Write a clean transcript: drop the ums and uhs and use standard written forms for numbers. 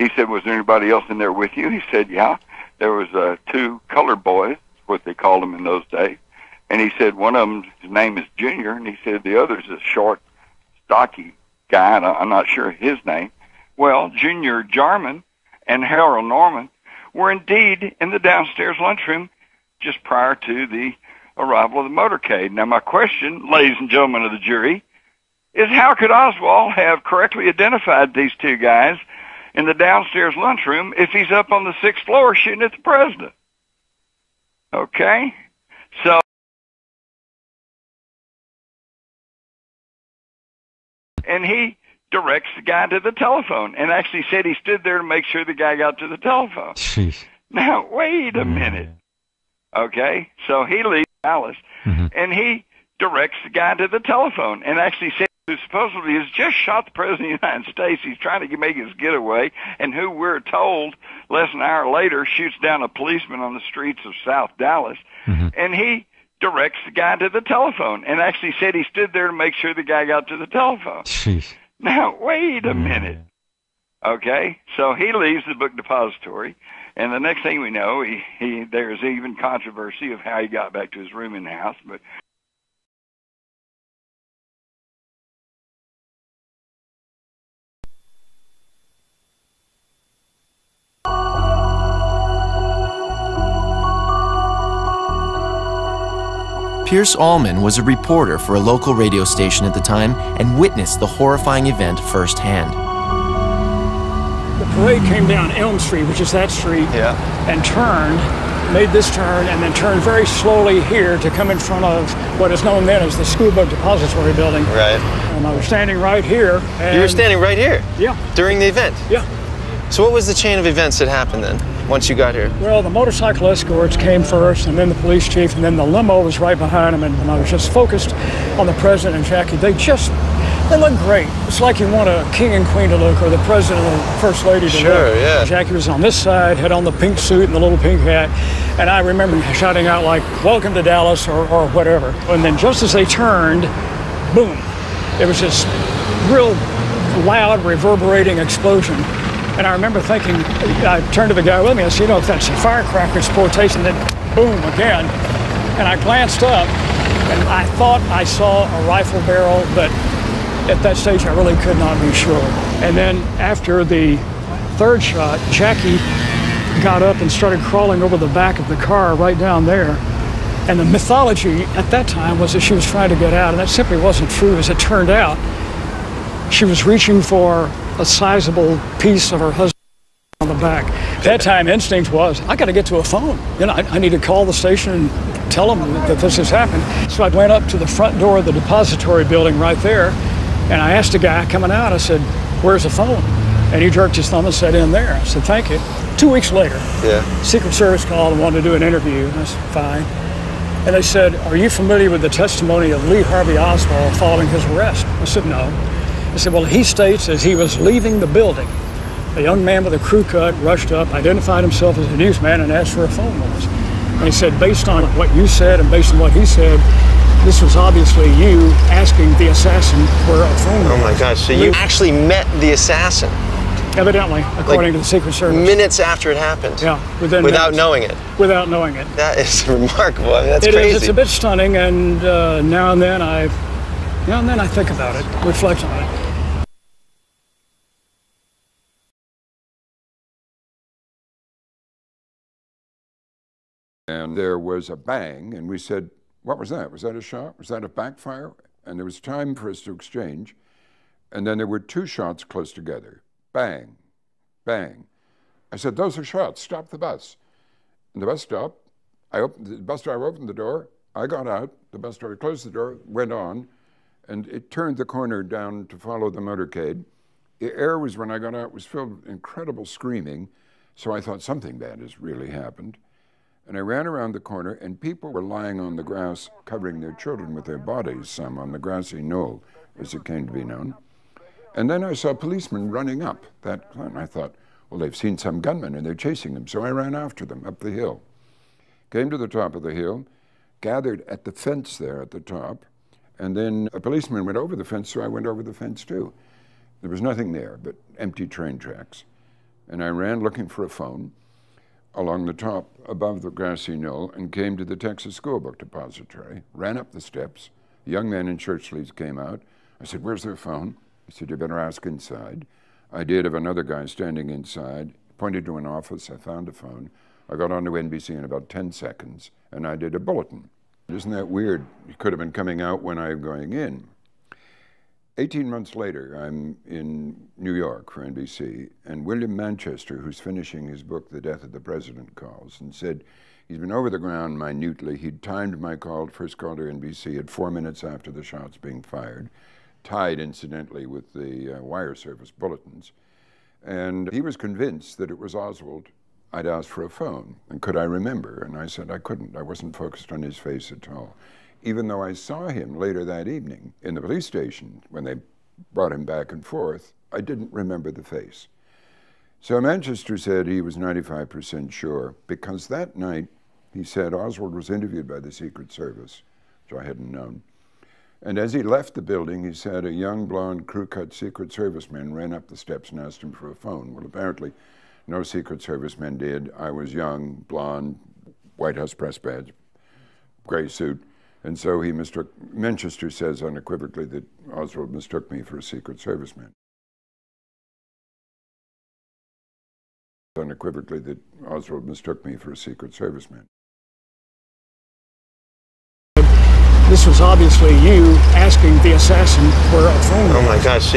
He said, was there anybody else in there with you? He said, yeah. There was two colored boys, what they called them in those days. And he said, one of them, his name is Junior, and he said the other's a short, stocky guy, and I'm not sure his name. Well, Junior Jarman and Harold Norman were indeed in the downstairs lunchroom just prior to the arrival of the motorcade. Now, my question, ladies and gentlemen of the jury, is how could Oswald have correctly identified these two guys in the downstairs lunchroom if he's up on the 6th floor shooting at the president? Okay? So, and he directs the guy to the telephone and actually said he stood there to make sure the guy got to the telephone. Jeez. Now, wait a minute. Okay? So he leaves Dallas, and he directs the guy to the telephone and actually said who supposedly has just shot the President of the United States. He's trying to make his getaway, and who we're told less than an hour later shoots down a policeman on the streets of South Dallas. And he directs the guy to the telephone and actually said he stood there to make sure the guy got to the telephone. Jeez. Now, wait a minute. Okay? So he leaves the book depository, and the next thing we know, there's even controversy of how he got back to his room in the house, but Pierce Allman was a reporter for a local radio station at the time and witnessed the horrifying event firsthand. The parade came down Elm Street, which is that street, and made this turn, and then turned very slowly here to come in front of what is known then as the School Book Depository Building. Right. And I was standing right here. And you were standing right here? Yeah. During the event? Yeah. So what was the chain of events that happened then, once you got here? Well, the motorcycle escorts came first, and then the police chief, and then the limo was right behind them, and I was just focused on the president and Jackie. They look great. It's like you want a king and queen to look, or the president or the first lady to look. Sure, yeah. Jackie was on this side, had on the pink suit and the little pink hat, and I remember shouting out like, "Welcome to Dallas," or whatever. And then just as they turned, boom, it was this real loud, reverberating explosion. And I remember thinking, I turned to the guy with me, I said, if that's a firecracker exploitation, then boom, again. And I glanced up, and I thought I saw a rifle barrel, but at that stage, I really could not be sure. And then after the third shot, Jackie got up and started crawling over the back of the car right down there. And the mythology at that time was that she was trying to get out, and that simply wasn't true. As it turned out, she was reaching for a sizable piece of her husband on the back. At that time, instinct was, I got to get to a phone. I need to call the station and tell them that this has happened. So I went up to the front door of the depository building right there, and I asked the guy coming out, I said, where's the phone? And he jerked his thumb and said, in there. I said, thank you. 2 weeks later, Secret Service called and wanted to do an interview. I said, fine. And they said, are you familiar with the testimony of Lee Harvey Oswald following his arrest? I said, no. I said, well, he states as he was leaving the building, a young man with a crew cut rushed up, identified himself as a newsman, and asked for a phone with us. And he said, based on what you said and based on what he said, this was obviously you asking the assassin where a phone was. Oh my gosh, so you actually met the assassin? Evidently, according to the Secret Service. Minutes after it happened? Yeah, within Without minutes. knowing it? Without knowing it. That is remarkable. I mean, that's crazy. It's a bit stunning, and now and then I think about it, reflect on it. And there was a bang, and we said, what was that? Was that a shot? Was that a backfire? And there was time for us to exchange. And then there were two shots close together. Bang, bang. I said, those are shots. Stop the bus. And the bus stopped. The bus driver opened the door. I got out. The bus driver closed the door, went on, and it turned the corner down to follow the motorcade. The air was, when I got out, was filled with incredible screaming. So I thought something bad has really happened. And I ran around the corner, and people were lying on the grass, covering their children with their bodies, some on the grassy knoll, as it came to be known. And then I saw policemen running up that, and I thought, well, they've seen some gunmen, and they're chasing them. So I ran after them up the hill. Came to the top of the hill, gathered at the fence there at the top, and then a policeman went over the fence, so I went over the fence too. There was nothing there but empty train tracks. And I ran looking for a phone along the top above the grassy knoll and came to the Texas Schoolbook Depository, ran up the steps. A young man in shirt sleeves came out. I said, "Where's their phone?" He said, "You better ask inside." I did, of another guy standing inside, pointed to an office. I found a phone. I got onto NBC in about 10 seconds, and I did a bulletin. Isn't that weird? It could have been coming out when I'm going in. 18 months later, I'm in New York for NBC, and William Manchester, who's finishing his book, The Death of the President, calls and said he's been over the ground minutely. He'd timed my call, first call to NBC, at 4 minutes after the shots being fired, tied, incidentally, with the wire service bulletins. And he was convinced that it was Oswald. I'd asked for a phone, and could I remember? And I said I couldn't. I wasn't focused on his face at all. Even though I saw him later that evening in the police station when they brought him back and forth, I didn't remember the face. So Manchester said he was 95% sure, because that night, he said, Oswald was interviewed by the Secret Service, which I hadn't known. And as he left the building, he said a young, blonde, crew-cut Secret Service man ran up the steps and asked him for a phone. Well, apparently, no Secret Service men did. I was young, blonde, White House press badge, gray suit. And so he mistook, Manchester says unequivocally that Oswald mistook me for a Secret Service man. Unequivocally that Oswald mistook me for a Secret Service man. This was obviously you asking the assassin for a phone. Oh my gosh.